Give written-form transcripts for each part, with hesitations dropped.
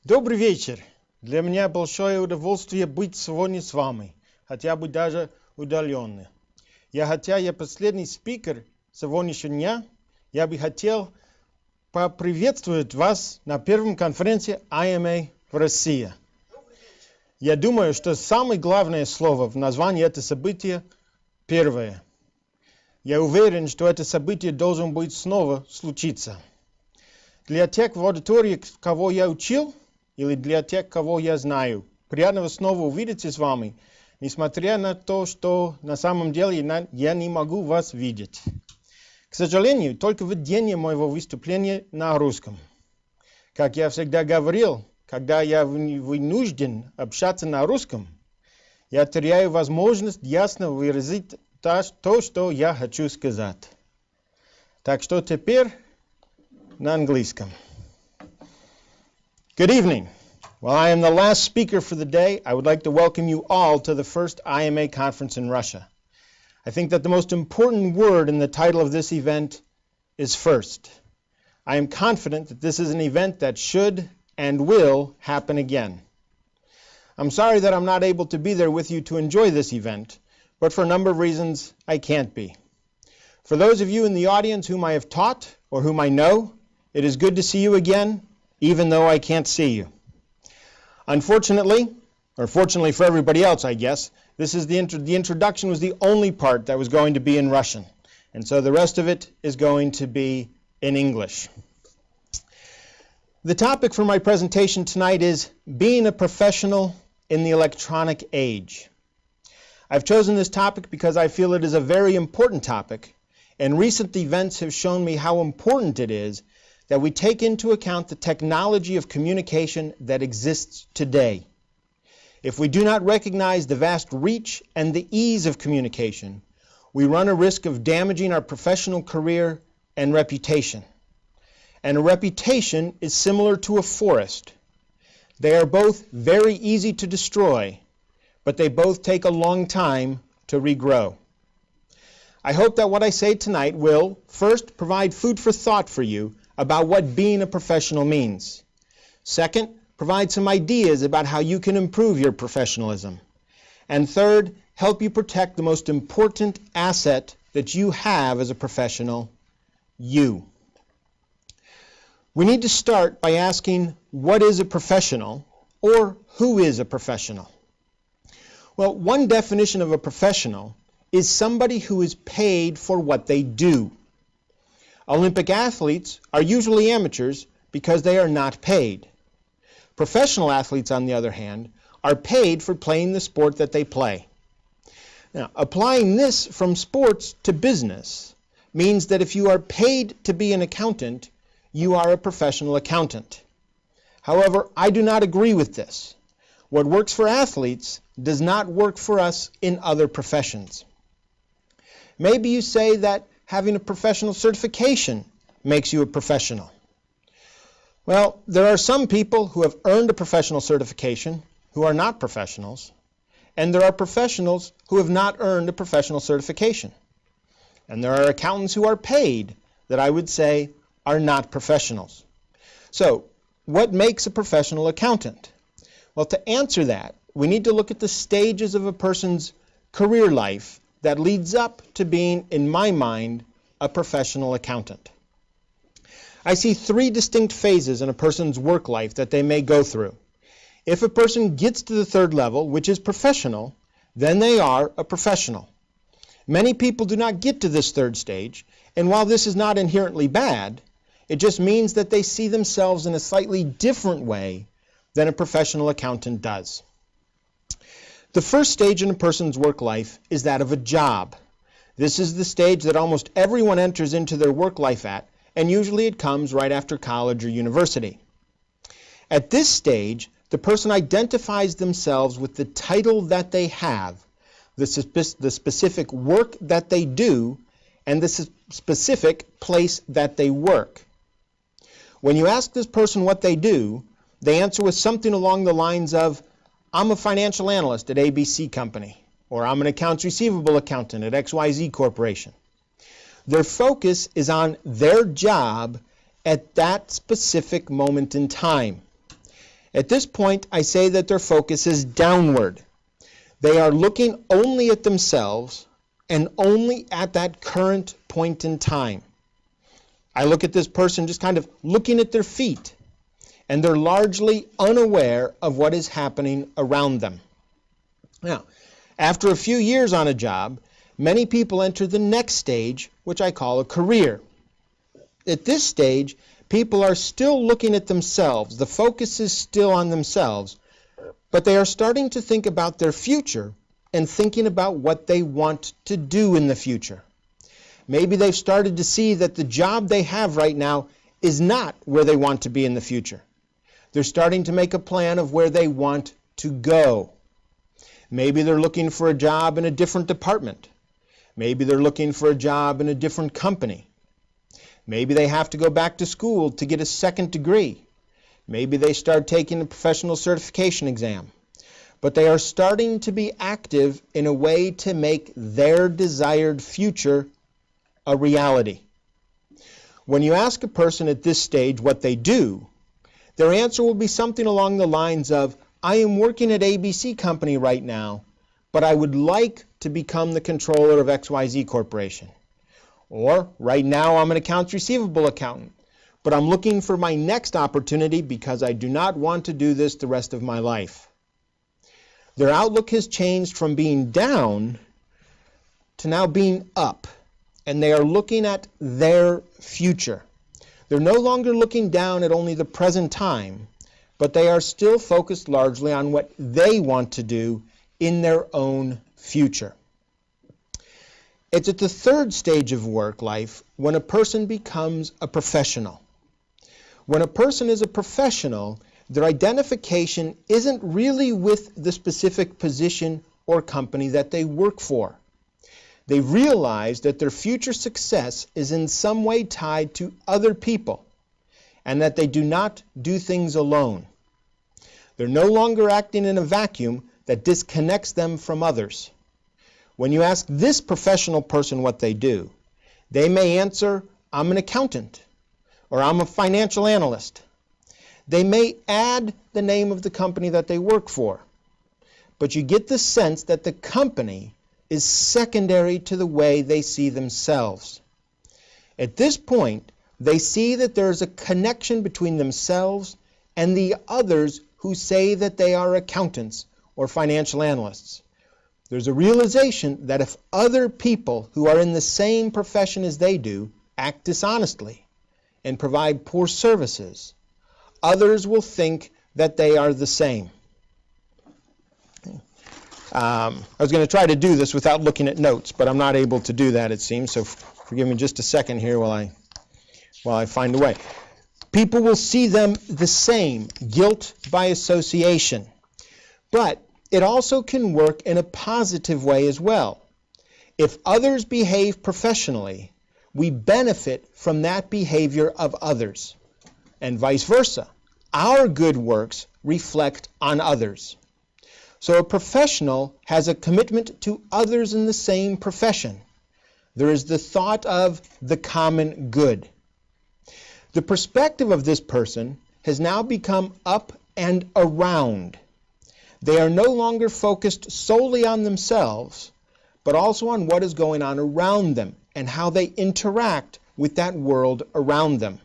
Добрый вечер. Для меня большое удовольствие быть сегодня с вами, хотя бы даже удаленно. Хотя я последний спикер сегодняшнего дня, я бы хотел поприветствовать вас на первом конференции IMA в России. Я думаю, что самое главное слово в названии этого события – первое. Я уверен, что это событие должно быть снова случиться. Для тех в аудитории, кого я учил, или для тех, кого я знаю, приятно снова увидеться с вами, несмотря на то, что на самом деле я не могу вас видеть. К сожалению, только ведение моего выступления на русском. Как я всегда говорил, когда я вынужден общаться на русском, я теряю возможность ясно выразить то, что я хочу сказать. Так что теперь на английском. Good evening. While I am the last speaker for the day, I would like to welcome you all to the first IMA Conference in Russia. I think that the most important word in the title of this event is first. I am confident that this is an event that should and will happen again. I'm sorry that I'm not able to be there with you to enjoy this event, but for a number of reasons, I can't be. For those of you in the audience whom I have taught or whom I know, it is good to see you again, even though I can't see you. Unfortunately, or fortunately for everybody else, I guess, this is the introduction was the only part that was going to be in Russian. And so the rest of it is going to be in English. The topic for my presentation tonight is being a professional in the electronic age. I've chosen this topic because I feel it is a very important topic, and recent events have shown me how important it is that we take into account the technology of communication that exists today. If we do not recognize the vast reach and the ease of communication, we run a risk of damaging our professional career and reputation. And a reputation is similar to a forest. They are both very easy to destroy, but they both take a long time to regrow. I hope that what I say tonight will, first, provide food for thought for you about what being a professional means. Second, provide some ideas about how you can improve your professionalism. And third, help you protect the most important asset that you have as a professional, you. We need to start by asking, what is a professional, or who is a professional? Well, one definition of a professional is somebody who is paid for what they do. Olympic athletes are usually amateurs because they are not paid. Professional athletes, on the other hand, are paid for playing the sport that they play. Now, applying this from sports to business means that if you are paid to be an accountant, you are a professional accountant. However, I do not agree with this. What works for athletes does not work for us in other professions. Maybe you say that having a professional certification makes you a professional. Well, there are some people who have earned a professional certification who are not professionals, and there are professionals who have not earned a professional certification. And there are accountants who are paid that I would say are not professionals. So, what makes a professional accountant? Well, to answer that, we need to look at the stages of a person's career life that leads up to being, in my mind, a professional accountant. I see three distinct phases in a person's work life that they may go through. If a person gets to the third level, which is professional, then they are a professional. Many people do not get to this third stage, and while this is not inherently bad, it just means that they see themselves in a slightly different way than a professional accountant does. The first stage in a person's work life is that of a job. This is the stage that almost everyone enters into their work life at, and usually it comes right after college or university. At this stage, the person identifies themselves with the title that they have, the specific work that they do, and the specific place that they work. When you ask this person what they do, they answer with something along the lines of, I'm a financial analyst at ABC Company, or I'm an accounts receivable accountant at XYZ Corporation. Their focus is on their job at that specific moment in time. At this point, I say that their focus is downward. They are looking only at themselves and only at that current point in time. I look at this person just kind of looking at their feet, and they're largely unaware of what is happening around them. Now, after a few years on a job, many people enter the next stage, which I call a career. At this stage, people are still looking at themselves. The focus is still on themselves, but they are starting to think about their future and thinking about what they want to do in the future. Maybe they've started to see that the job they have right now is not where they want to be in the future. They're starting to make a plan of where they want to go. Maybe they're looking for a job in a different department. Maybe they're looking for a job in a different company. Maybe they have to go back to school to get a second degree. Maybe they start taking a professional certification exam. But they are starting to be active in a way to make their desired future a reality. When you ask a person at this stage what they do, their answer will be something along the lines of, I am working at ABC company right now, but I would like to become the controller of XYZ Corporation. Or, right now I'm an accounts receivable accountant, but I'm looking for my next opportunity because I do not want to do this the rest of my life. Their outlook has changed from being down to now being up, and they are looking at their future. They're no longer looking down at only the present time, but they are still focused largely on what they want to do in their own future. It's at the third stage of work life when a person becomes a professional. When a person is a professional, their identification isn't really with the specific position or company that they work for. They realize that their future success is in some way tied to other people and that they do not do things alone. They're no longer acting in a vacuum that disconnects them from others. When you ask this professional person what they do, they may answer, I'm an accountant, or I'm a financial analyst. They may add the name of the company that they work for, but you get the sense that the company is secondary to the way they see themselves. At this point, they see that there is a connection between themselves and the others who say that they are accountants or financial analysts. There's a realization that if other people who are in the same profession as they do act dishonestly and provide poor services, others will think that they are the same. I was going to try to do this without looking at notes, but I'm not able to do that, it seems, so forgive me just a second here while I find a way. People will see them the same, guilt by association. But it also can work in a positive way as well. If others behave professionally, we benefit from that behavior of others, and vice versa. Our good works reflect on others. So a professional has a commitment to others in the same profession. There is the thought of the common good. The perspective of this person has now become up and around. They are no longer focused solely on themselves, but also on what is going on around them and how they interact with that world around them.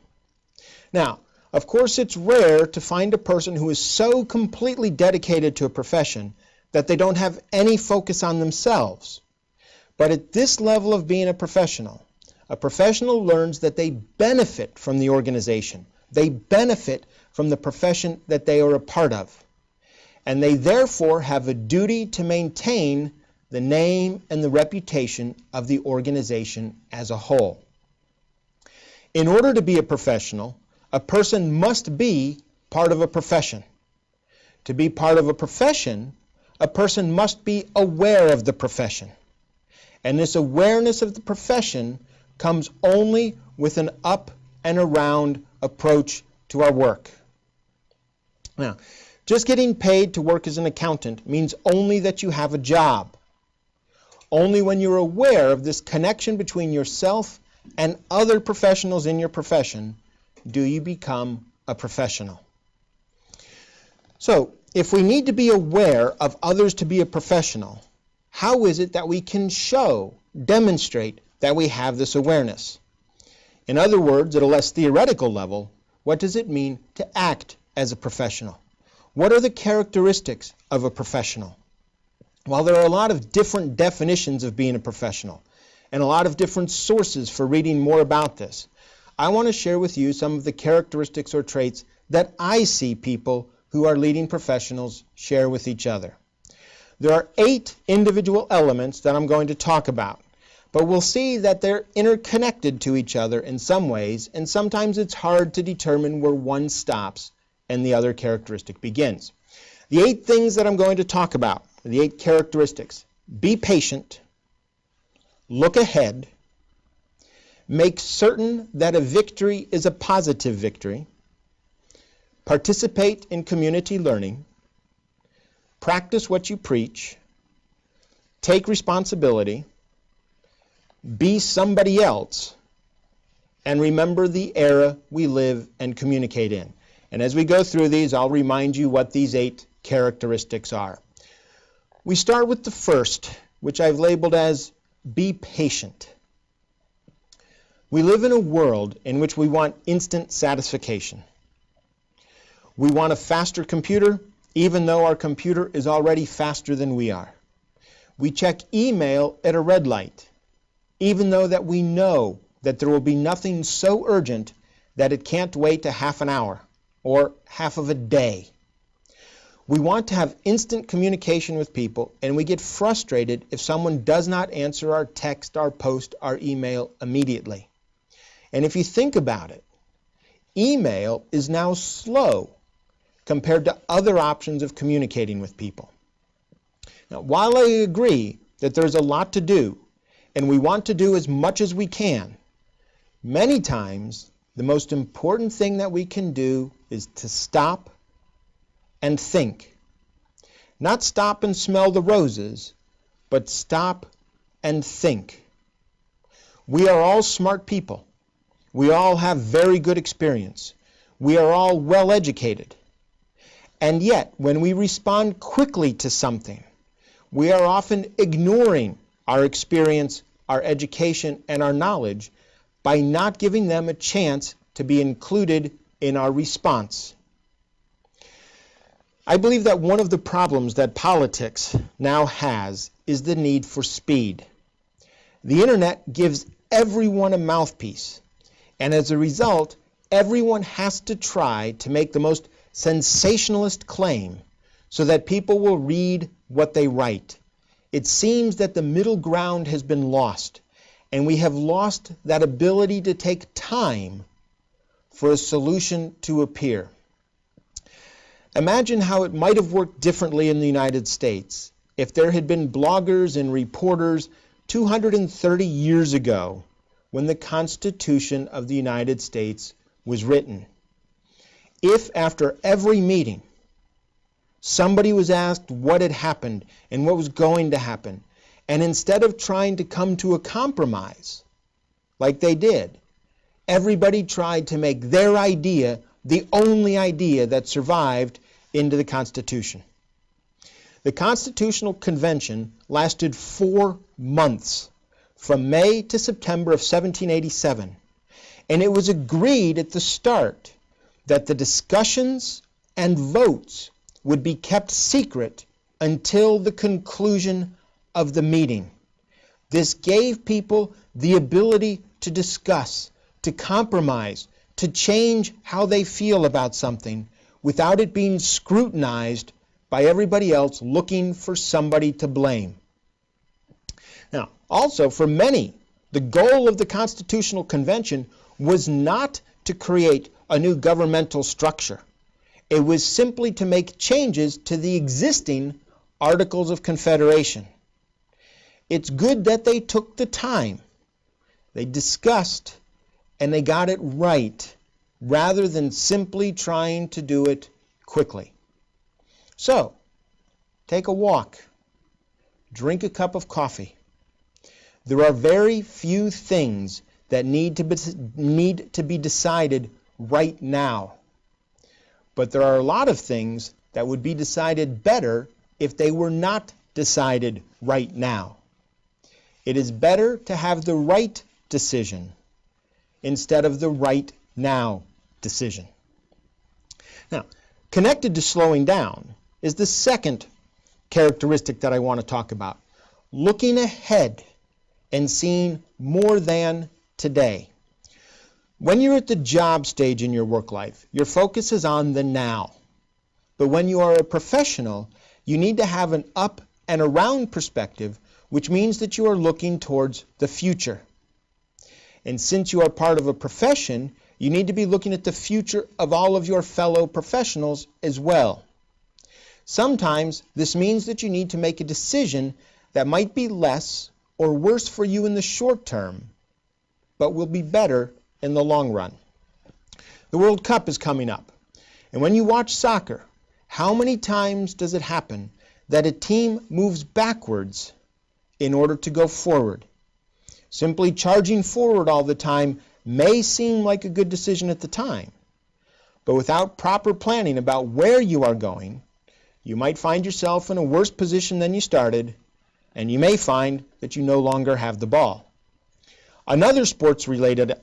Now, of course, it's rare to find a person who is so completely dedicated to a profession that they don't have any focus on themselves. But at this level of being a professional learns that they benefit from the organization. They benefit from the profession that they are a part of. And they therefore have a duty to maintain the name and the reputation of the organization as a whole. In order to be a professional, a person must be part of a profession. To be part of a profession, a person must be aware of the profession. And this awareness of the profession comes only with an up and around approach to our work. Now, just getting paid to work as an accountant means only that you have a job. Only when you're aware of this connection between yourself and other professionals in your profession do you become a professional. So, if we need to be aware of others to be a professional, how is it that we can demonstrate that we have this awareness? In other words, at a less theoretical level, what does it mean to act as a professional? What are the characteristics of a professional? While there are a lot of different definitions of being a professional and a lot of different sources for reading more about this, I want to share with you some of the characteristics or traits that I see people who are leading professionals share with each other. There are 8 individual elements that I'm going to talk about, but we'll see that they're interconnected to each other in some ways, and sometimes it's hard to determine where one stops and the other characteristic begins. The 8 things that I'm going to talk about, the 8 characteristics: be patient, look ahead, make certain that a victory is a positive victory, participate in community learning, practice what you preach, take responsibility, be somebody else, and remember the era we live and communicate in. And as we go through these, I'll remind you what these 8 characteristics are. We start with the first, which I've labeled as be patient. We live in a world in which we want instant satisfaction. We want a faster computer, even though our computer is already faster than we are. We check email at a red light, even though that we know that there will be nothing so urgent that it can't wait a half an hour or half of a day. We want to have instant communication with people, and we get frustrated if someone does not answer our text, our post, our email immediately. And if you think about it, email is now slow compared to other options of communicating with people. Now, while I agree that there's a lot to do, and we want to do as much as we can, many times the most important thing that we can do is to stop and think. Not stop and smell the roses, but stop and think. We are all smart people. We all have very good experience. We are all well educated. And yet, when we respond quickly to something, we are often ignoring our experience, our education, and our knowledge by not giving them a chance to be included in our response. I believe that one of the problems that politics now has is the need for speed. The internet gives everyone a mouthpiece, and as a result, everyone has to try to make the most sensationalist claim so that people will read what they write. It seems that the middle ground has been lost, and we have lost that ability to take time for a solution to appear. Imagine how it might have worked differently in the United States if there had been bloggers and reporters 230 years ago when the Constitution of the United States was written. If after every meeting somebody was asked what had happened and what was going to happen, and instead of trying to come to a compromise like they did, everybody tried to make their idea the only idea that survived into the Constitution. The Constitutional Convention lasted 4 months, from May to September of 1787, and it was agreed at the start that the discussions and votes would be kept secret until the conclusion of the meeting. This gave people the ability to discuss, to compromise, to change how they feel about something without it being scrutinized by everybody else looking for somebody to blame. Now, also for many, the goal of the Constitutional Convention was not to create a new governmental structure. It was simply to make changes to the existing Articles of Confederation. It's good that they took the time. They discussed and they got it right rather than simply trying to do it quickly. So, take a walk, drink a cup of coffee. There are very few things that need to be decided right now. But there are a lot of things that would be decided better if they were not decided right now. It is better to have the right decision instead of the right now decision. Now, connected to slowing down is the second characteristic that I want to talk about. Looking ahead and seeing more than today. When you're at the job stage in your work life, your focus is on the now. But when you are a professional, you need to have an up and around perspective, which means that you are looking towards the future. And since you are part of a profession, you need to be looking at the future of all of your fellow professionals as well. Sometimes this means that you need to make a decision that might be less or worse for you in the short term, but will be better in the long run. The World Cup is coming up. And when you watch soccer, how many times does it happen that a team moves backwards in order to go forward? Simply charging forward all the time may seem like a good decision at the time, but without proper planning about where you are going, you might find yourself in a worse position than you started, and you may find that you no longer have the ball. Another sports-related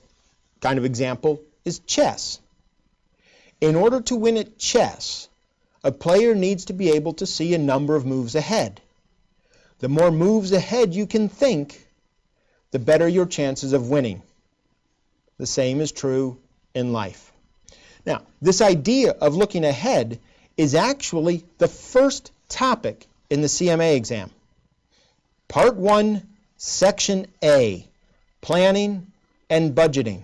kind of example is chess. In order to win at chess, a player needs to be able to see a number of moves ahead. The more moves ahead you can think, the better your chances of winning. The same is true in life. Now, this idea of looking ahead is actually the first topic in the CMA exam. Part 1, Section A, Planning and Budgeting.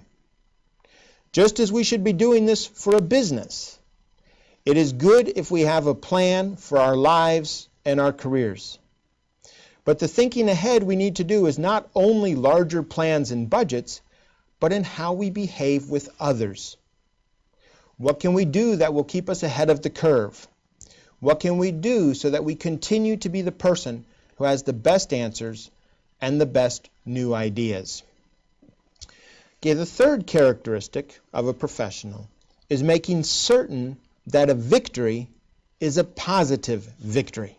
Just as we should be doing this for a business, it is good if we have a plan for our lives and our careers. But the thinking ahead we need to do is not only larger plans and budgets, but in how we behave with others. What can we do that will keep us ahead of the curve? What can we do so that we continue to be the person who has the best answers and the best new ideas? Okay, the third characteristic of a professional is making certain that a victory is a positive victory.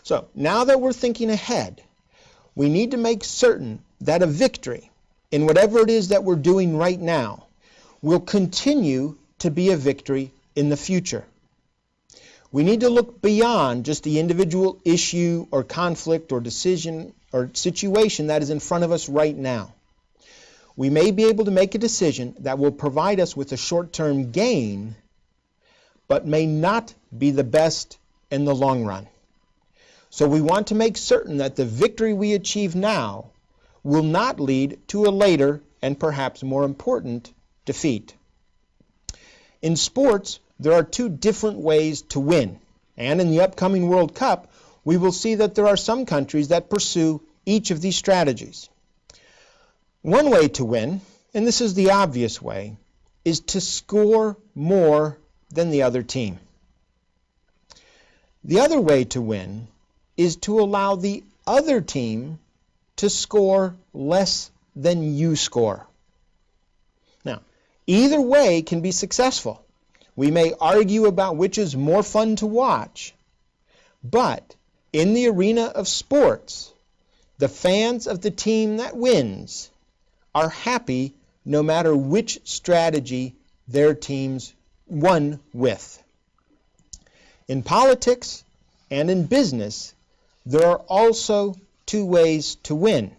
So now that we're thinking ahead, we need to make certain that a victory in whatever it is that we're doing right now will continue to be a victory in the future. We need to look beyond just the individual issue or conflict or decision or situation that is in front of us right now. We may be able to make a decision that will provide us with a short-term gain, but may not be the best in the long run. So we want to make certain that the victory we achieve now will not lead to a later and perhaps more important defeat. In sports, there are two different ways to win. And in the upcoming World Cup, we will see that there are some countries that pursue each of these strategies. One way to win, and this is the obvious way, is to score more than the other team. The other way to win is to allow the other team to score less than you score. Now, either way can be successful. We may argue about which is more fun to watch, but in the arena of sports, the fans of the team that wins are happy no matter which strategy their teams won with. In politics and in business, there are also two ways to win.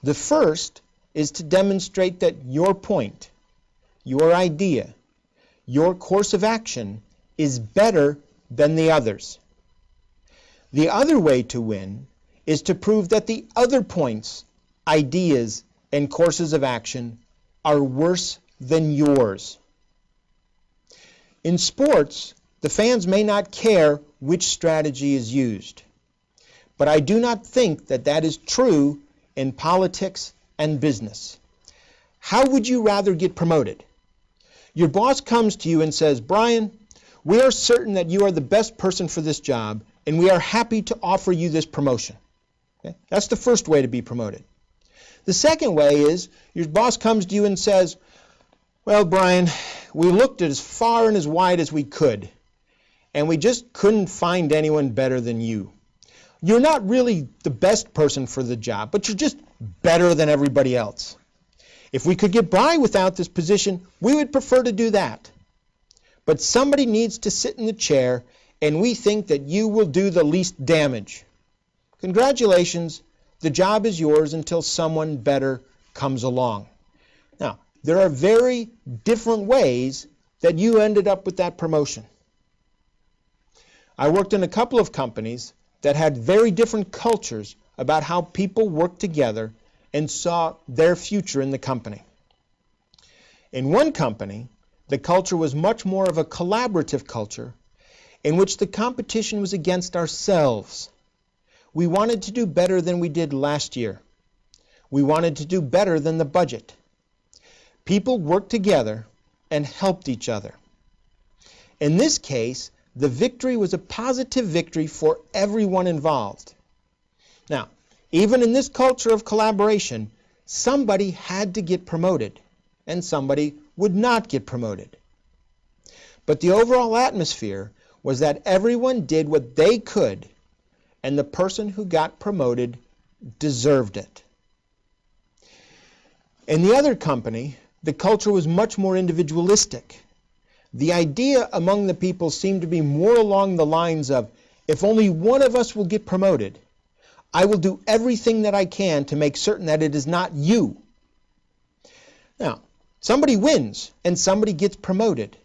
The first is to demonstrate that your point, your idea, your course of action is better than the others. The other way to win is to prove that the other points, ideas, and courses of action are worse than yours. In sports, the fans may not care which strategy is used, but I do not think that that is true in politics and business. How would you rather get promoted? Your boss comes to you and says, "Brian, we are certain that you are the best person for this job, and we are happy to offer you this promotion." Okay? That's the first way to be promoted. The second way is your boss comes to you and says, "Well, Brian, we looked as far and as wide as we could, and we just couldn't find anyone better than you. You're not really the best person for the job, but you're just better than everybody else. If we could get by without this position, we would prefer to do that. But somebody needs to sit in the chair, and we think that you will do the least damage. Congratulations, the job is yours until someone better comes along. Now, there are very different ways that you ended up with that promotion. I worked in a couple of companies that had very different cultures about how people worked together and saw their future in the company. In one company, the culture was much more of a collaborative culture in which the competition was against ourselves. We wanted to do better than we did last year. We wanted to do better than the budget. People worked together and helped each other. In this case, the victory was a positive victory for everyone involved. Now, even in this culture of collaboration, somebody had to get promoted and somebody would not get promoted. But the overall atmosphere was that everyone did what they could, and the person who got promoted deserved it. In the other company, the culture was much more individualistic. The idea among the people seemed to be more along the lines of, if only one of us will get promoted, I will do everything that I can to make certain that it is not you. Now, somebody wins and somebody gets promoted.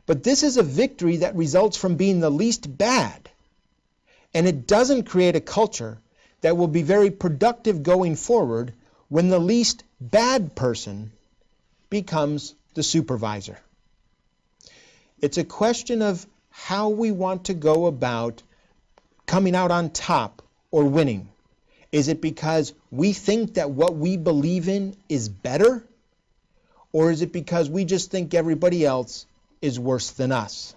But this is a victory that results from being the least bad. And it doesn't create a culture that will be very productive going forward when the least bad person becomes the supervisor. It's a question of how we want to go about coming out on top or winning. Is it because we think that what we believe in is better? Or is it because we just think everybody else is worse than us?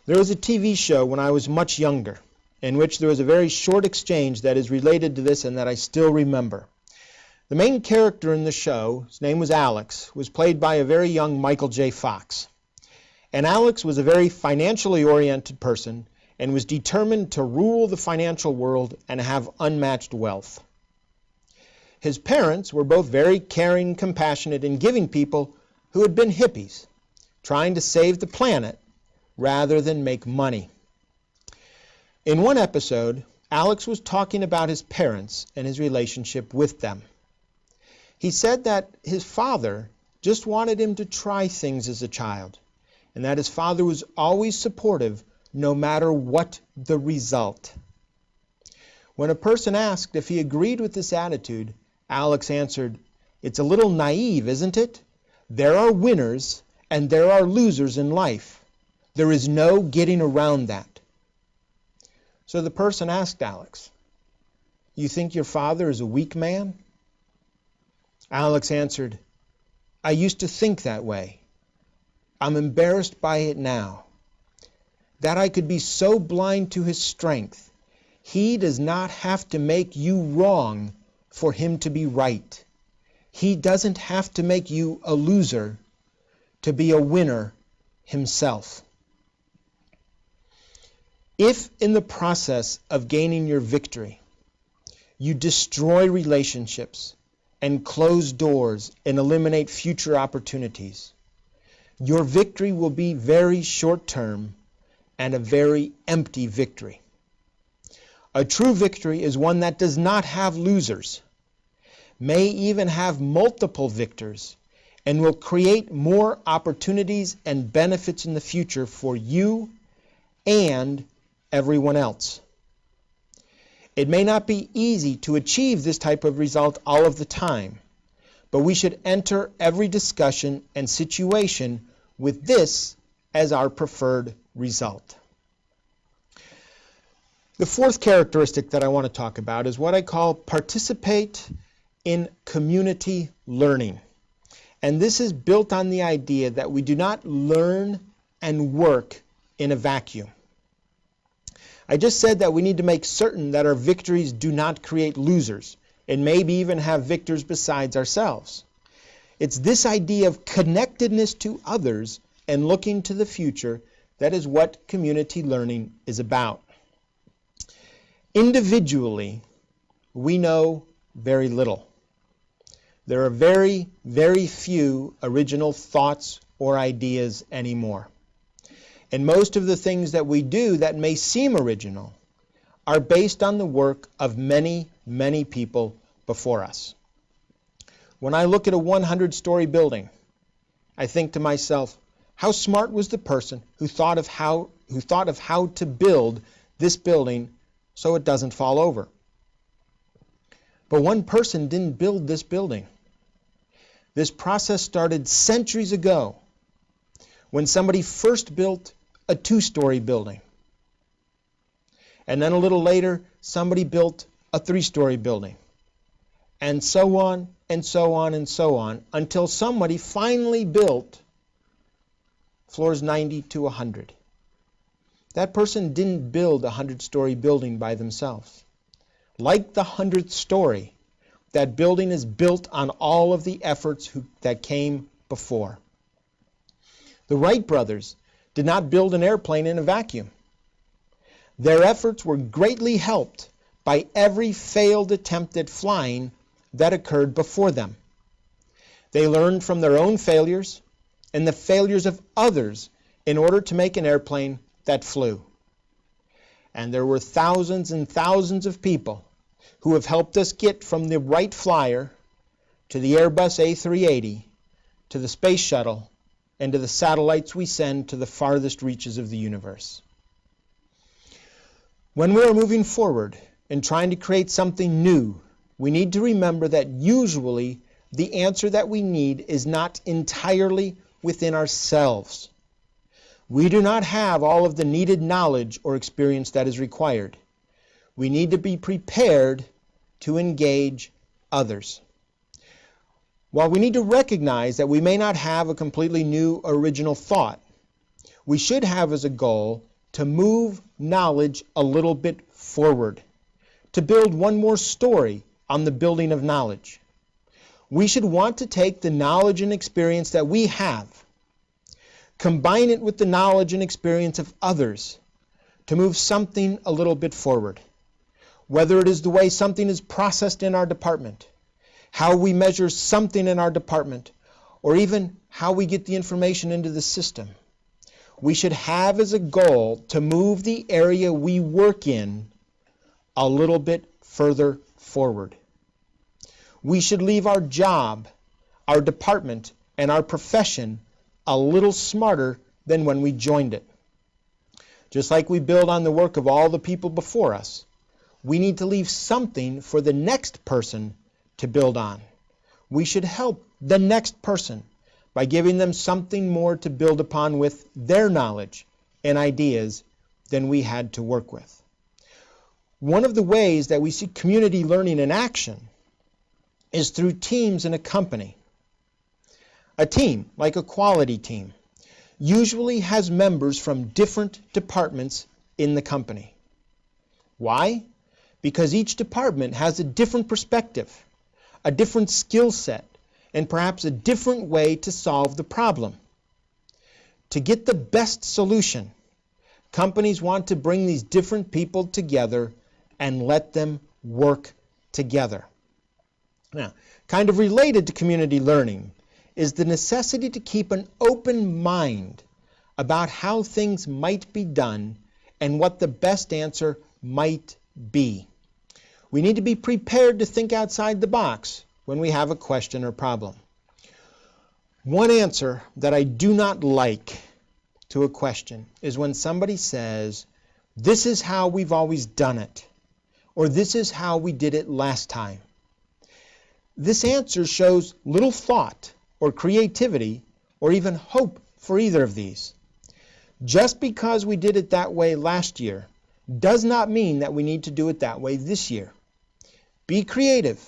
There was a TV show when I was much younger in which there was a very short exchange that is related to this and that I still remember. The main character in the show, his name was Alex, was played by a very young Michael J. Fox. And Alex was a very financially oriented person and was determined to rule the financial world and have unmatched wealth. His parents were both very caring, compassionate, and giving people who had been hippies, trying to save the planet rather than make money. In one episode, Alex was talking about his parents and his relationship with them. He said that his father just wanted him to try things as a child, and that his father was always supportive no matter what the result. When a person asked if he agreed with this attitude, Alex answered, "It's a little naive, isn't it? There are winners and there are losers in life. There is no getting around that." So the person asked Alex, "You think your father is a weak man?" Alex answered, "I used to think that way. I'm embarrassed by it now. That I could be so blind to his strength. He does not have to make you wrong for him to be right. He doesn't have to make you a loser to be a winner himself." If in the process of gaining your victory, you destroy relationships and close doors and eliminate future opportunities, your victory will be very short-term and a very empty victory. A true victory is one that does not have losers, may even have multiple victors, and will create more opportunities and benefits in the future for you and everyone else. It may not be easy to achieve this type of result all of the time, but we should enter every discussion and situation with this as our preferred result. The fourth characteristic that I want to talk about is what I call participate in community learning. And this is built on the idea that we do not learn and work in a vacuum. I just said that we need to make certain that our victories do not create losers and maybe even have victors besides ourselves. It's this idea of connectedness to others and looking to the future That is what community learning is about. Individually, we know very little. There are very, very few original thoughts or ideas anymore. And most of the things that we do that may seem original are based on the work of many, many people before us. When I look at a 100-story building, I think to myself, how smart was the person who thought of how to build this building so it doesn't fall over? But one person didn't build this building. This process started centuries ago when somebody first built a 2-story building. And then a little later, somebody built a 3-story building. And so on, and so on, and so on, until somebody finally built floors 90 to 100. That person didn't build a 100-story building by themselves. Like the 100th story, that building is built on all of the efforts that came before. The Wright brothers did not build an airplane in a vacuum. Their efforts were greatly helped by every failed attempt at flying that occurred before them. They learned from their own failures and the failures of others in order to make an airplane that flew. And there were thousands and thousands of people who have helped us get from the Wright Flyer to the Airbus A380 to the space shuttle and to the satellites we send to the farthest reaches of the universe. When we are moving forward and trying to create something new, we need to remember that usually the answer that we need is not entirely within ourselves. We do not have all of the needed knowledge or experience that is required. We need to be prepared to engage others. While we need to recognize that we may not have a completely new original thought, we should have as a goal to move knowledge a little bit forward, to build one more story on the building of knowledge. We should want to take the knowledge and experience that we have, combine it with the knowledge and experience of others to move something a little bit forward. Whether it is the way something is processed in our department, how we measure something in our department, or even how we get the information into the system. We should have as a goal to move the area we work in a little bit further forward. We should leave our job, our department, and our profession a little smarter than when we joined it. Just like we build on the work of all the people before us, we need to leave something for the next person to build on. We should help the next person by giving them something more to build upon with their knowledge and ideas than we had to work with. One of the ways that we see community learning in action is through teams in a company. A team, like a quality team, usually has members from different departments in the company. Why? Because each department has a different perspective, a different skill set, and perhaps a different way to solve the problem. To get the best solution, companies want to bring these different people together and let them work together. Now, kind of related to community learning is the necessity to keep an open mind about how things might be done and what the best answer might be. We need to be prepared to think outside the box when we have a question or problem. One answer that I do not like to a question is when somebody says, "This is how we've always done it," or "This is how we did it last time." This answer shows little thought or creativity or even hope for either of these. Just because we did it that way last year does not mean that we need to do it that way this year. Be creative.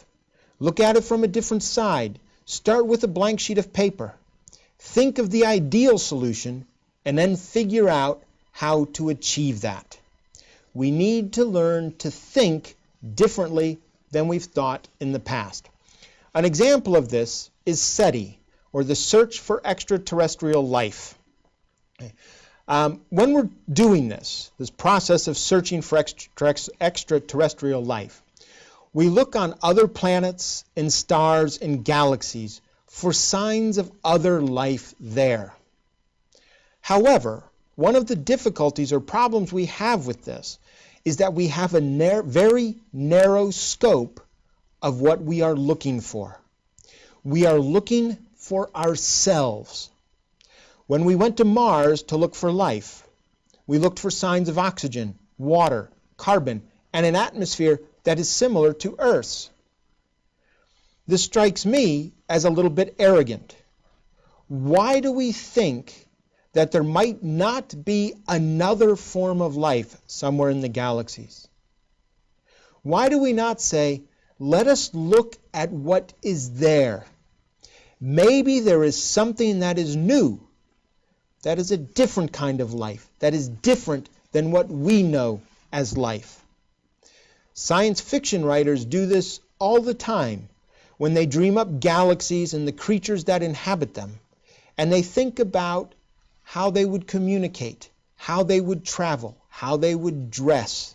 Look at it from a different side. Start with a blank sheet of paper. Think of the ideal solution and then figure out how to achieve that. We need to learn to think differently than we've thought in the past. An example of this is SETI, or the Search for Extraterrestrial Life. When we're doing this process of searching for extraterrestrial life, we look on other planets and stars and galaxies for signs of other life there. However, one of the difficulties or problems we have with this is that we have a very narrow scope of what we are looking for. We are looking for ourselves. When we went to Mars to look for life, we looked for signs of oxygen, water, carbon, and an atmosphere that is similar to Earth's. This strikes me as a little bit arrogant. Why do we think that there might not be another form of life somewhere in the galaxies? Why do we not say, let us look at what is there? Maybe there is something that is new, that is a different kind of life, that is different than what we know as life. Science fiction writers do this all the time when they dream up galaxies and the creatures that inhabit them, and they think about how they would communicate, how they would travel, how they would dress.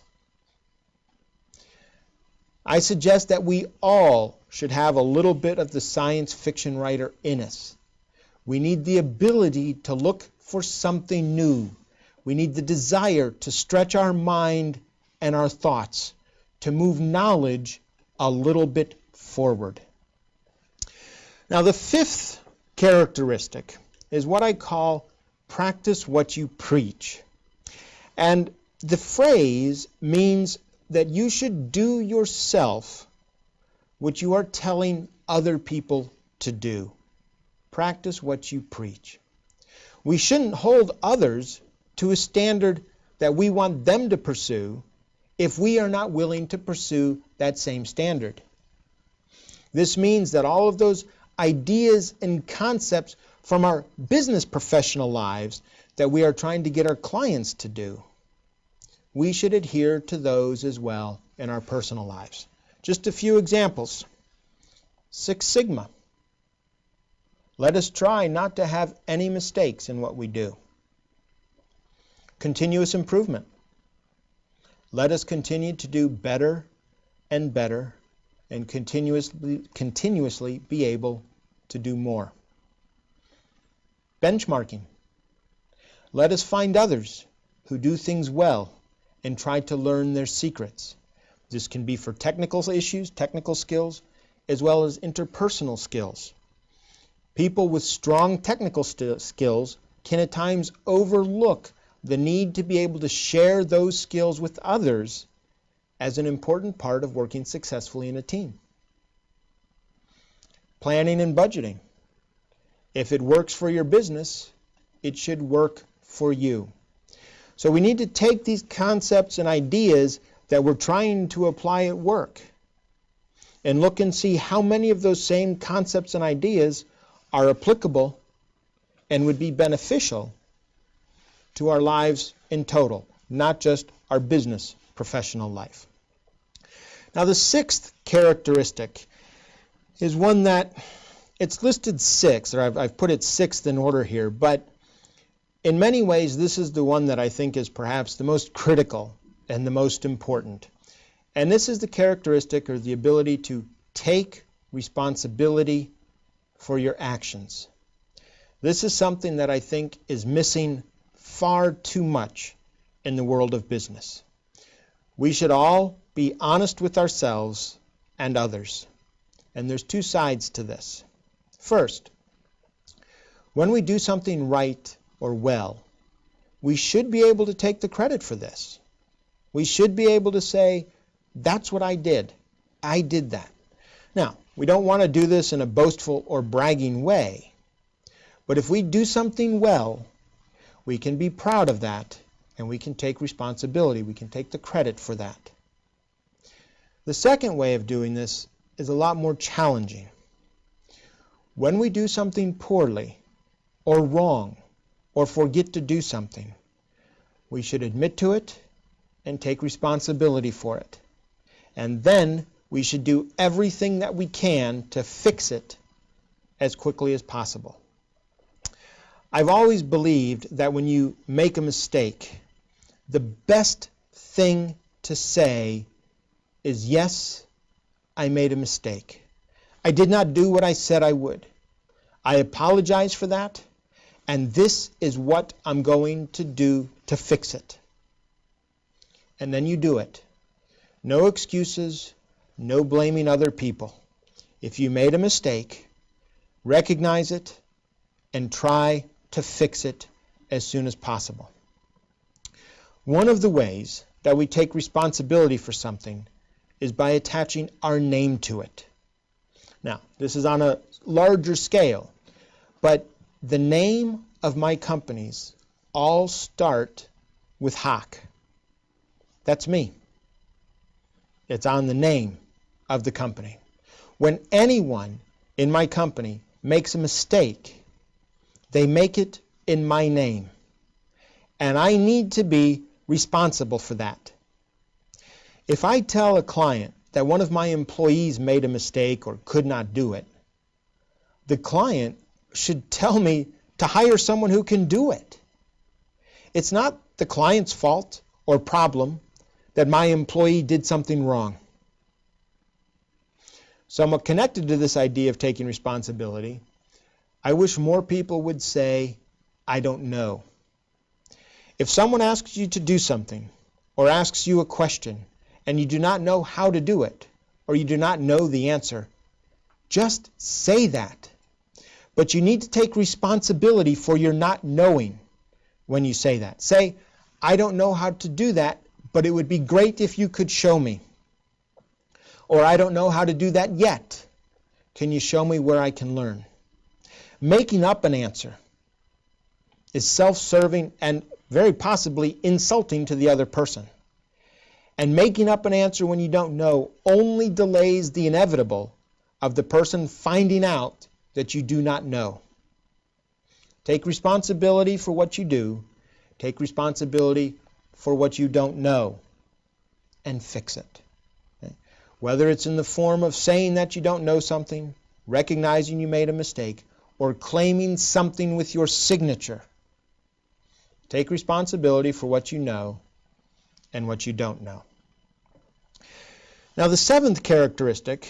I suggest that we all should have a little bit of the science fiction writer in us. We need the ability to look for something new. We need the desire to stretch our mind and our thoughts, to move knowledge a little bit forward. Now, the fifth characteristic is what I call practice what you preach. And the phrase means that you should do yourself what you are telling other people to do. Practice what you preach. We shouldn't hold others to a standard that we want them to pursue if we are not willing to pursue that same standard. This means that all of those ideas and concepts from our business professional lives that we are trying to get our clients to do, we should adhere to those as well in our personal lives. Just a few examples. 6 Sigma. Let us try not to have any mistakes in what we do. Continuous improvement. Let us continue to do better and better and continuously be able to do more. Benchmarking. Let us find others who do things well and try to learn their secrets. This can be for technical issues, technical skills, as well as interpersonal skills. People with strong technical skills can at times overlook the need to be able to share those skills with others as an important part of working successfully in a team. Planning and budgeting. If it works for your business, it should work for you. So we need to take these concepts and ideas that we're trying to apply at work and look and see how many of those same concepts and ideas are applicable and would be beneficial to our lives in total, not just our business professional life. Now, the 6th characteristic is one that it's listed 6, or I've put it 6th in order here, but in many ways this is the one that I think is perhaps the most critical and the most important. And this is the characteristic or the ability to take responsibility for your actions. This is something that I think is missing far too much in the world of business. We should all be honest with ourselves and others. And there's 2 sides to this. First, when we do something right or well, we should be able to take the credit for this. We should be able to say, that's what I did. I did that. Now, we don't want to do this in a boastful or bragging way, but if we do something well, we can be proud of that and we can take responsibility. We can take the credit for that. The second way of doing this is a lot more challenging. When we do something poorly or wrong or forget to do something, we should admit to it and take responsibility for it. And then we should do everything that we can to fix it as quickly as possible. I've always believed that when you make a mistake, the best thing to say is, yes, I made a mistake. I did not do what I said I would. I apologize for that, and this is what I'm going to do to fix it. And then you do it. No excuses, no blaming other people. If you made a mistake, recognize it and try to fix it as soon as possible. One of the ways that we take responsibility for something is by attaching our name to it. Now, this is on a larger scale, but the name of my companies all start with Hock. That's me. It's on the name of the company. When anyone in my company makes a mistake, they make it in my name. And I need to be responsible for that. If I tell a client that one of my employees made a mistake or could not do it, the client should tell me to hire someone who can do it. It's not the client's fault or problem that my employee did something wrong. Somewhat connected to this idea of taking responsibility, I wish more people would say, I don't know. If someone asks you to do something or asks you a question and you do not know how to do it or you do not know the answer, just say that. But you need to take responsibility for your not knowing when you say that. Say, I don't know how to do that, but it would be great if you could show me. Or I don't know how to do that yet. Can you show me where I can learn? Making up an answer is self-serving and very possibly insulting to the other person. And making up an answer when you don't know only delays the inevitable of the person finding out that you do not know. Take responsibility for what you do. Take responsibility for what you don't know and fix it. Okay? Whether it's in the form of saying that you don't know something, recognizing you made a mistake, or claiming something with your signature. Take responsibility for what you know and what you don't know. Now, the seventh characteristic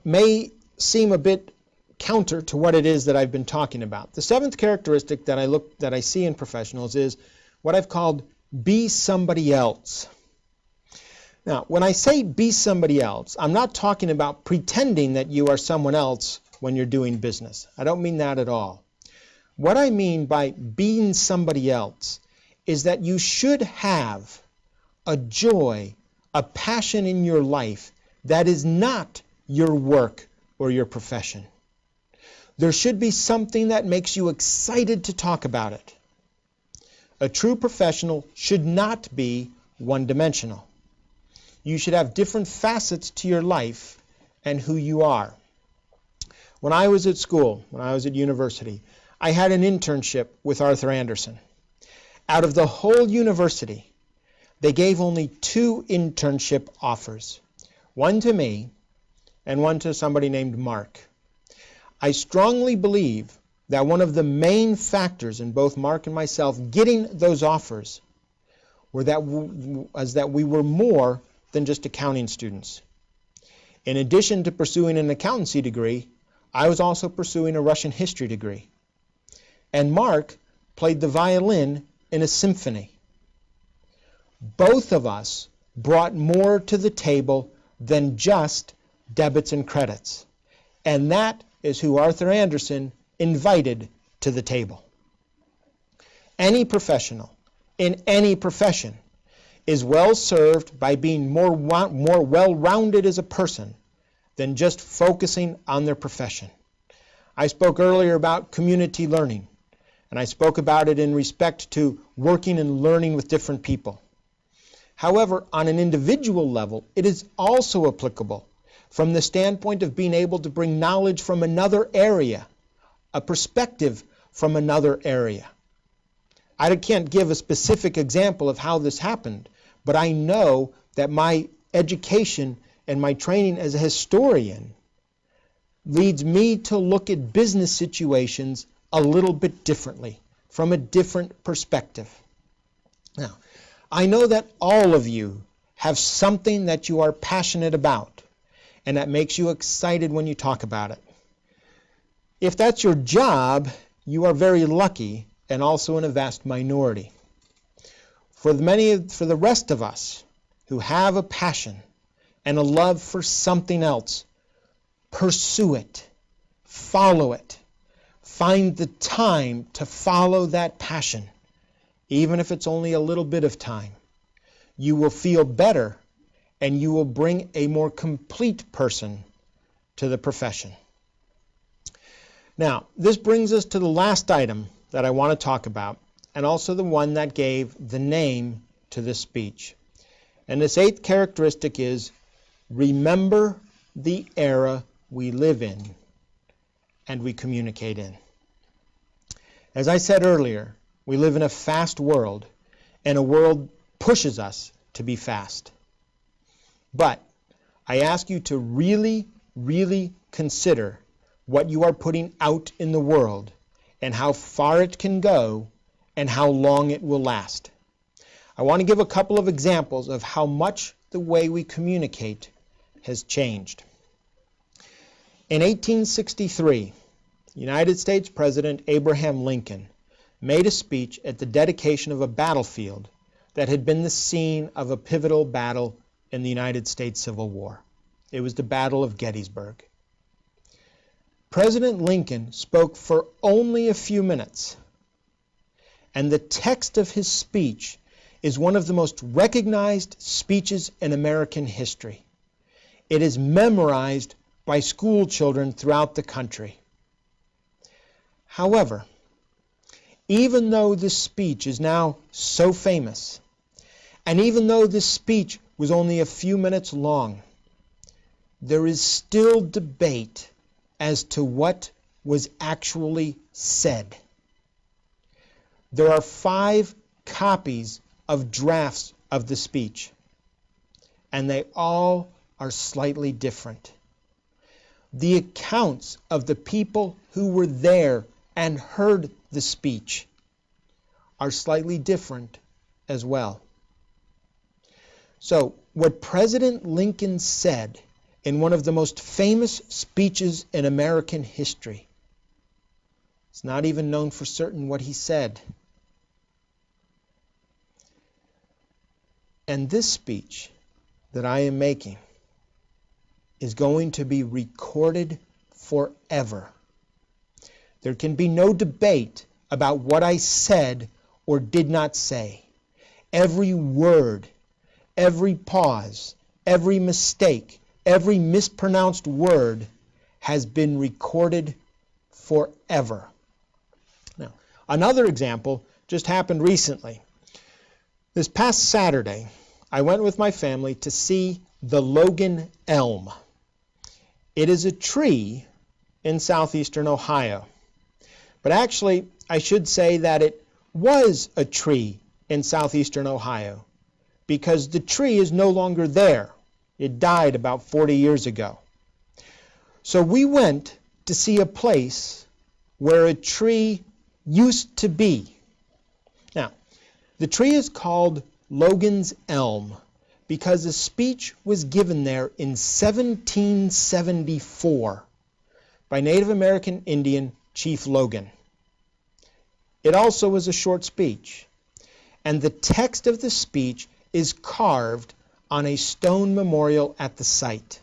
may seem a bit counter to what it is that I've been talking about. The seventh characteristic that I see in professionals is what I've called be somebody else. Now, when I say be somebody else, I'm not talking about pretending that you are someone else when you're doing business. I don't mean that at all. What I mean by being somebody else is that you should have a joy, a passion in your life that is not your work or your profession. There should be something that makes you excited to talk about it. A true professional should not be one-dimensional. You should have different facets to your life and who you are. When I was at school, when I was at university, I had an internship with Arthur Andersen. Out of the whole university, they gave only 2 internship offers. One to me and one to somebody named Mark. I strongly believe that one of the main factors in both Mark and myself getting those offers was that we were more than just accounting students. In addition to pursuing an accountancy degree, I was also pursuing a Russian history degree. And Mark played the violin in a symphony. Both of us brought more to the table than just debits and credits. And that is who Arthur Andersen invited to the table. Any professional in any profession is well served by being more well-rounded as a person than just focusing on their profession. I spoke earlier about community learning, and I spoke about it in respect to working and learning with different people. However, on an individual level, it is also applicable from the standpoint of being able to bring knowledge from another area, a perspective from another area. I can't give a specific example of how this happened, but I know that my education and my training as a historian leads me to look at business situations a little bit differently from a different perspective. Now, I know that all of you have something that you are passionate about and that makes you excited when you talk about it. If that's your job, you are very lucky and also in a vast minority. For the rest of us who have a passion and a love for something else, pursue it, follow it, find the time to follow that passion, even if it's only a little bit of time. You will feel better and you will bring a more complete person to the profession. Now, this brings us to the last item that I want to talk about, and also the one that gave the name to this speech. And this 8th characteristic is, remember the era we live in and we communicate in. As I said earlier, we live in a fast world, and a world pushes us to be fast. But I ask you to really, really consider what you are putting out in the world and how far it can go and how long it will last. I want to give a couple of examples of how much the way we communicate has changed. In 1863, United States President Abraham Lincoln made a speech at the dedication of a battlefield that had been the scene of a pivotal battle in the United States Civil War. It was the Battle of Gettysburg. President Lincoln spoke for only a few minutes, and the text of his speech is one of the most recognized speeches in American history. It is memorized by school children throughout the country. However, even though this speech is now so famous, and even though this speech was only a few minutes long, there is still debate as to what was actually said. There are 5 copies of drafts of the speech, and they all are slightly different. The accounts of the people who were there and heard the speech are slightly different as well. So, what President Lincoln said in one of the most famous speeches in American history, it's not even known for certain what he said. And this speech that I am making is going to be recorded forever. There can be no debate about what I said or did not say. Every word, every pause, every mistake, every mispronounced word has been recorded forever. Now, another example just happened recently. This past Saturday, I went with my family to see the Logan elm. It is a tree in southeastern Ohio. But actually, I should say that it was a tree in southeastern Ohio, because the tree is no longer there. It died about 40 years ago. So we went to see a place where a tree used to be. Now, the tree is called Logan's Elm because a speech was given there in 1774 by Native American Indian Chief Logan. It also was a short speech, and the text of the speech is carved on a stone memorial at the site.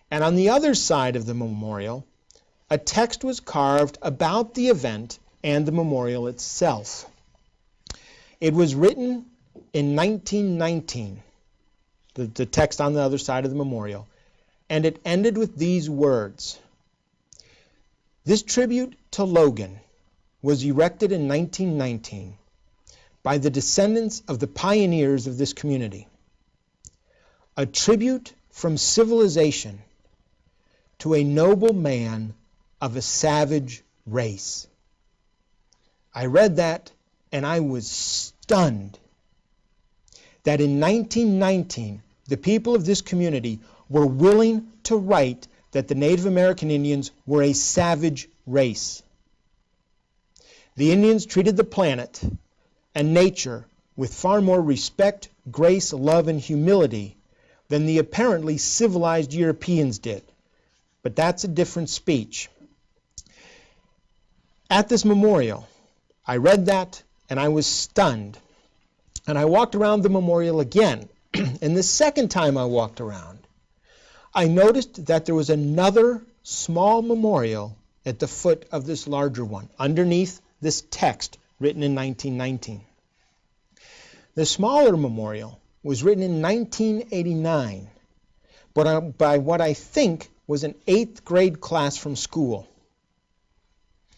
And on the other side of the memorial, a text was carved about the event and the memorial itself. It was written in 1919, the text on the other side of the memorial, and it ended with these words. This tribute to Logan was erected in 1919 by the descendants of the pioneers of this community. A tribute from civilization to a noble man of a savage race. I read that and I was stunned that in 1919 the people of this community were willing to write that the Native American Indians were a savage race. The Indians treated the planet and nature with far more respect, grace, love, and humility than the apparently civilized Europeans did. But that's a different speech. At this memorial, I read that and I was stunned. And I walked around the memorial again. And the second time I walked around, I noticed that there was another small memorial at the foot of this larger one, underneath this text written in 1919. The smaller memorial was written in 1989 by what I think was an 8th grade class from school.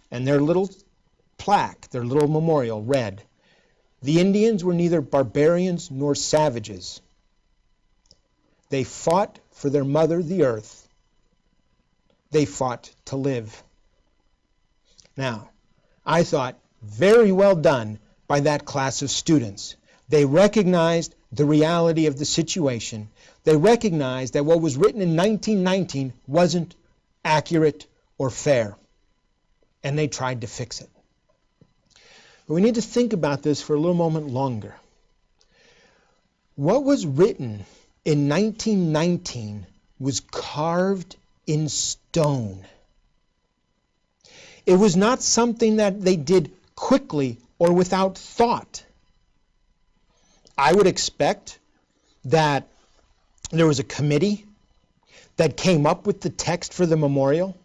And their little plaque, their little memorial read, "The Indians were neither barbarians nor savages. They fought for their mother, the earth. They fought to live." Now, I thought, very well done by that class of students. They recognized the reality of the situation. They recognized that what was written in 1919 wasn't accurate or fair. And they tried to fix it. But we need to think about this for a little moment longer. What was written in 1919 was carved in stone. It was not something that they did quickly or without thought. I would expect that there was a committee that came up with the text for the memorial,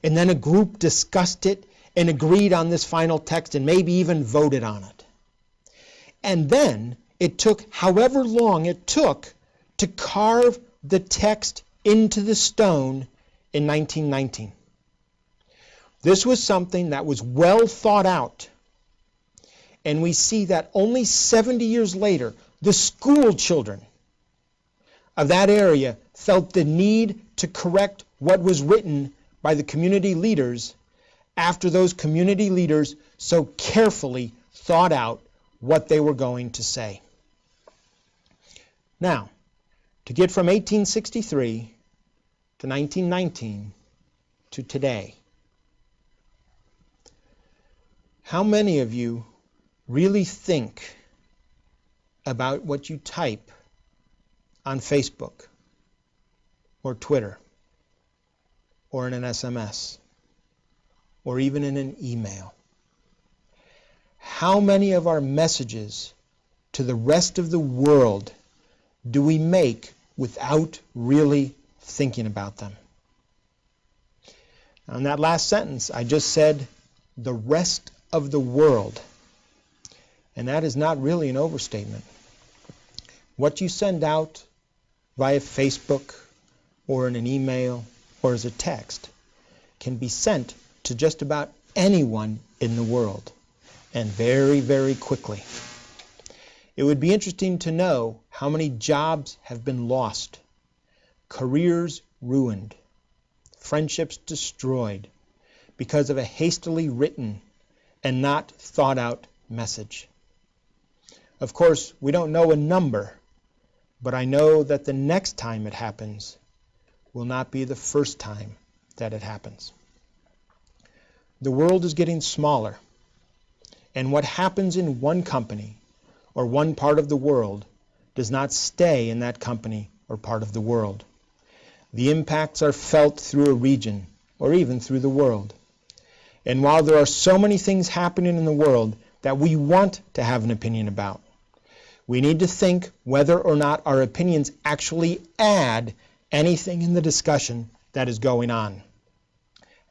and then a group discussed it and agreed on this final text and maybe even voted on it. And then it took however long it took to carve the text into the stone in 1919. This was something that was well thought out. And we see that only 70 years later, the school children of that area felt the need to correct what was written by the community leaders after those community leaders so carefully thought out what they were going to say. Now, to get from 1863 to 1919 to today, how many of you really think about what you type on Facebook or Twitter or in an SMS or even in an email? How many of our messages to the rest of the world do we make without really thinking about them? Now, in that last sentence, I just said the rest of the world. And that is not really an overstatement. What you send out via Facebook or in an email or as a text can be sent to just about anyone in the world, and very, very quickly. It would be interesting to know how many jobs have been lost, careers ruined, friendships destroyed because of a hastily written and not thought out message. Of course, we don't know a number, but I know that the next time it happens will not be the first time that it happens. The world is getting smaller, and what happens in one company or one part of the world does not stay in that company or part of the world. The impacts are felt through a region or even through the world. And while there are so many things happening in the world that we want to have an opinion about, we need to think whether or not our opinions actually add anything in the discussion that is going on.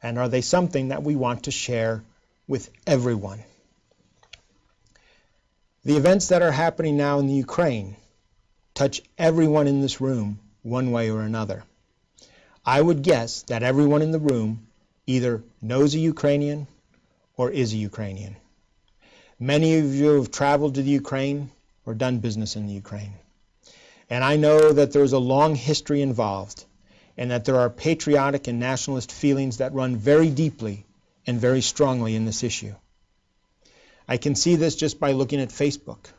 And are they something that we want to share with everyone? The events that are happening now in the Ukraine touch everyone in this room one way or another. I would guess that everyone in the room either knows a Ukrainian or is a Ukrainian. Many of you have traveled to the Ukraine or done business in the Ukraine. And I know that there's a long history involved, and that there are patriotic and nationalist feelings that run very deeply and very strongly in this issue. I can see this just by looking at Facebook.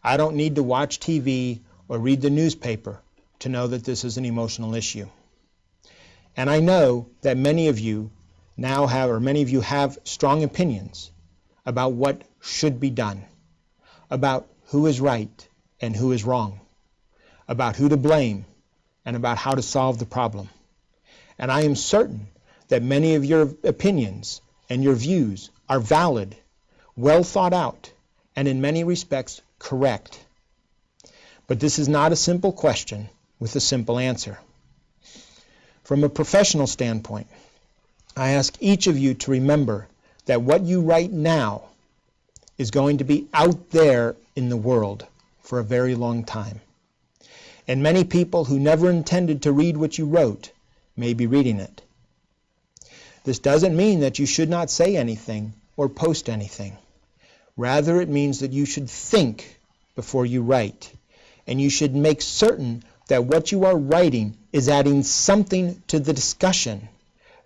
I don't need to watch TV or read the newspaper to know that this is an emotional issue. And I know that many of you now have, or many of you have strong opinions about what should be done, about who is right and who is wrong, about who to blame, and about how to solve the problem. And I am certain that many of your opinions and your views are valid, well thought out, and in many respects correct. But this is not a simple question with a simple answer. From a professional standpoint, I ask each of you to remember that what you write now is going to be out there in the world for a very long time. And many people who never intended to read what you wrote may be reading it. This doesn't mean that you should not say anything or post anything. Rather, it means that you should think before you write, and you should make certain that what you are writing is adding something to the discussion,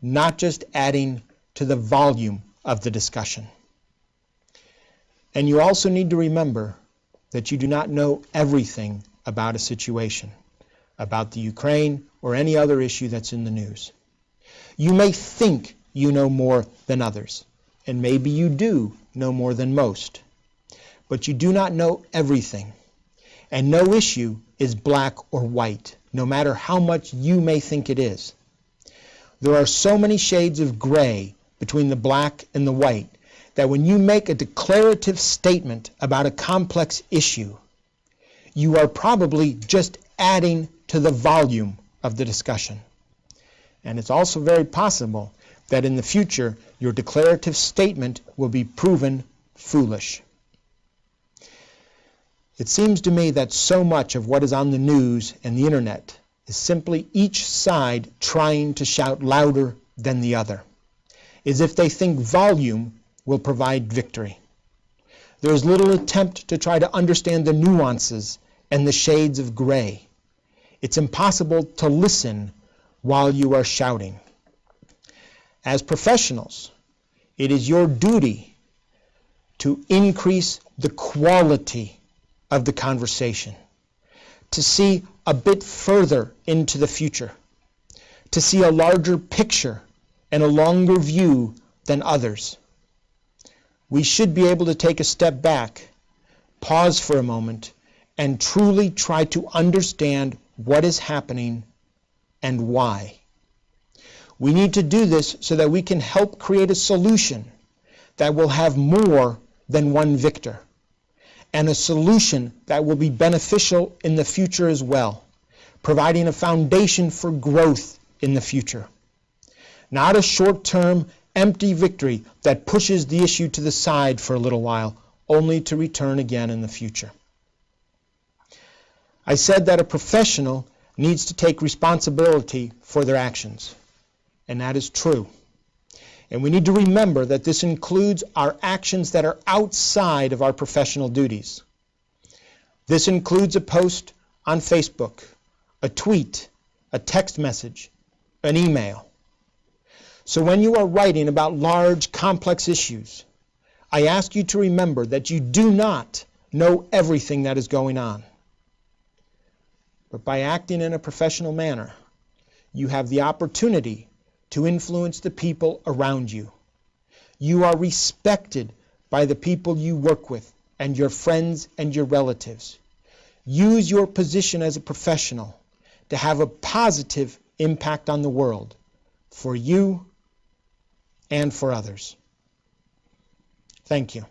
not just adding to the volume of the discussion. And you also need to remember that you do not know everything about a situation, about the Ukraine or any other issue that's in the news. You may think you know more than others, and maybe you do know more than most, but you do not know everything. And no issue is black or white, no matter how much you may think it is. There are so many shades of gray between the black and the white that when you make a declarative statement about a complex issue, you are probably just adding to the volume of the discussion. And it's also very possible that in the future, your declarative statement will be proven foolish. It seems to me that so much of what is on the news and the internet is simply each side trying to shout louder than the other, as if they think volume will provide victory. There is little attempt to try to understand the nuances and the shades of gray. It's impossible to listen while you are shouting. As professionals, it is your duty to increase the quality of the conversation, to see a bit further into the future, to see a larger picture and a longer view than others. We should be able to take a step back, pause for a moment, and truly try to understand what is happening and why. We need to do this so that we can help create a solution that will have more than one victor, and a solution that will be beneficial in the future as well, providing a foundation for growth in the future. Not a short-term, empty victory that pushes the issue to the side for a little while, only to return again in the future. I said that a professional needs to take responsibility for their actions, and that is true. And we need to remember that this includes our actions that are outside of our professional duties. This includes a post on Facebook, a tweet, a text message, an email. So when you are writing about large, complex issues, I ask you to remember that you do not know everything that is going on. But by acting in a professional manner, you have the opportunity to influence the people around you. You are respected by the people you work with and your friends and your relatives. Use your position as a professional to have a positive impact on the world for you and for others. Thank you.